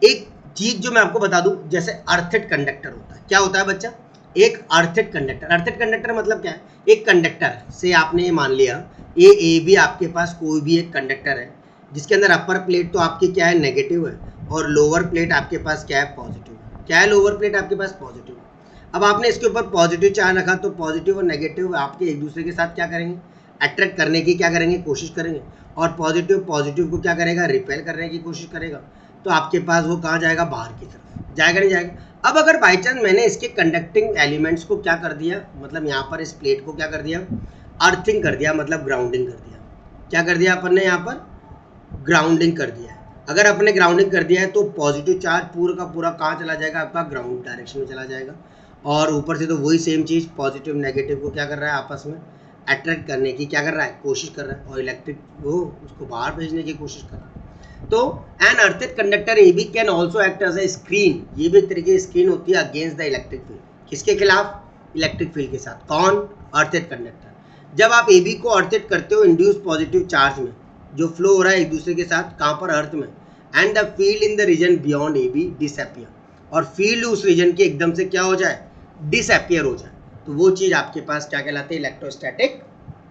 एक चीज़ जो मैं आपको बता दूं, जैसे अर्थेड कंडक्टर होता है, क्या होता है बच्चा, एक अर्थेड कंडक्टर। अर्थेड कंडक्टर मतलब क्या है, एक कंडक्टर से आपने ये मान लिया ए बी, आपके पास कोई भी एक कंडक्टर है, जिसके अंदर अपर प्लेट तो आपकी क्या है, नेगेटिव है, और लोअर प्लेट आपके पास क्या है, पॉजिटिव है। क्या है, लोअर प्लेट आपके पास पॉजिटिव है। अब आपने इसके ऊपर पॉजिटिव चार्ज रखा, तो पॉजिटिव और नेगेटिव आपके एक दूसरे के साथ क्या करेंगे, अट्रैक्ट करने की क्या करेंगे, कोशिश करेंगे, और पॉजिटिव पॉजिटिव को क्या करेगा, रिपेल करने की कोशिश करेगा। तो आपके पास वो कहाँ जाएगा, बाहर की तरफ जाएगा, नहीं जाएगा। अब अगर बाई चांस मैंने इसके कंडक्टिंग एलिमेंट्स को क्या कर दिया, मतलब यहाँ पर इस प्लेट को क्या कर दिया, अर्थिंग कर दिया, मतलब ग्राउंडिंग कर दिया। क्या कर दिया अपन ने, यहाँ पर ग्राउंडिंग कर दिया है। अगर अपने ग्राउंडिंग कर दिया है तो पॉजिटिव चार्ज पूरा का पूरा कहाँ चला जाएगा, आपका ग्राउंड डायरेक्शन में चला जाएगा, और ऊपर से तो वही सेम चीज़ पॉजिटिव नेगेटिव को क्या कर रहा है, आपस में अट्रैक्ट करने की क्या कर रहा है, कोशिश कर रहा है, और इलेक्ट्रिक वो उसको बाहर भेजने की कोशिश कर रहा है। तो an earthed conductor A B can also act as a screen, ये भी एक तरीके की स्क्रीन होती है अगेंस्ट द इलेक्ट्रिक फील्ड, किसके खिलाफ, इलेक्ट्रिक फील्ड के साथ। कौन, अर्थेड कंडक्टर। जब आप ए बी को अर्थेड करते हो इंड्यूस पॉजिटिव चार्ज में, जो फ्लो हो रहा है एक दूसरे के साथ, कहाँ पर, अर्थ में, and the field in the region beyond A B disappear, और फील्ड उस रीजन के एकदम से क्या हो जाए, डिसअपियर हो जाए, तो वो चीज़ आपके पास क्या कहलाती है, इलेक्ट्रोस्टैटिक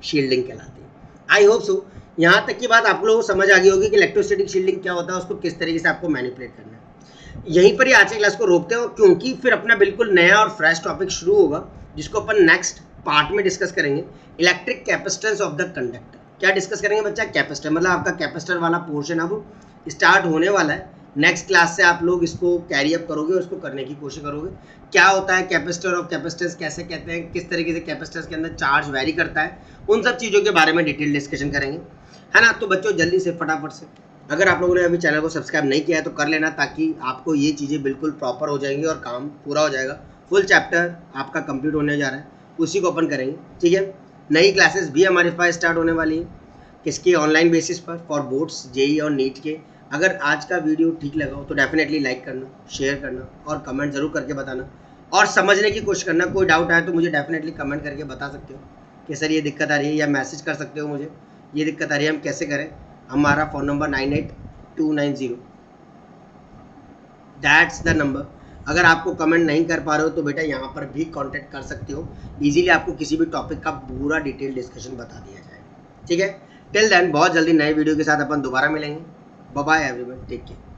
शील्डिंग कहलाती है। आई होप सो यहाँ तक की बात आप लोगों को समझ आ गई होगी कि इलेक्ट्रोस्टैटिक शील्डिंग क्या होता है, उसको किस तरीके से आपको मैनिपुलेट करना है। यहीं पर ही आज की क्लास को रोकते हो, क्योंकि फिर अपना बिल्कुल नया और फ्रेश टॉपिक शुरू होगा, जिसको अपन नेक्स्ट पार्ट में डिस्कस करेंगे, electric capacitance of the conductor. क्या डिस्कस करेंगे बच्चा? कैपेसिटर, मतलब आपका कैपेसिटर वाला पोर्शन अब स्टार्ट होने वाला है। नेक्स्ट क्लास से आप लोग इसको कैरी अप करोगे और इसको करने की कोशिश करोगे। क्या होता है कैपेसिटर और कैपेसिटेंस कैसे कहते हैं, किस तरीके से कैपेसिटर्स के अंदर चार्ज वेरी करता है, उन सब चीज़ों के बारे में डिटेल डिस्कशन करेंगे, है ना। तो बच्चों जल्दी से फटाफट से, अगर आप लोगों ने अभी चैनल को सब्सक्राइब नहीं किया है तो कर लेना, ताकि आपको ये चीज़ें बिल्कुल प्रॉपर हो जाएंगी और काम पूरा हो जाएगा। फुल चैप्टर आपका कंप्लीट होने जा रहा है, उसी को अपन करेंगे, ठीक है। नई क्लासेस भी हमारे पास स्टार्ट होने वाली है, किसकी? ऑनलाइन बेसिस पर, फॉर बोर्ड्स, जेई और नीट के। अगर आज का वीडियो ठीक लगा हो तो डेफिनेटली लाइक करना, शेयर करना और कमेंट ज़रूर करके बताना, और समझने की कोशिश करना। कोई डाउट आए तो मुझे डेफिनेटली कमेंट करके बता सकते हो कि सर ये दिक्कत आ रही है, या मैसेज कर सकते हो मुझे, ये दिक्कत आ रही है, हम कैसे करें। हमारा phone number 98290, that's the number. अगर आपको कमेंट नहीं कर पा रहे हो तो बेटा यहाँ पर भी कांटेक्ट कर सकते हो, इजीली आपको किसी भी टॉपिक का पूरा डिटेल डिस्कशन बता दिया जाएगा, ठीक है। टिल देन बहुत जल्दी नए वीडियो के साथ अपन दोबारा मिलेंगे। Bye bye everyone, take care.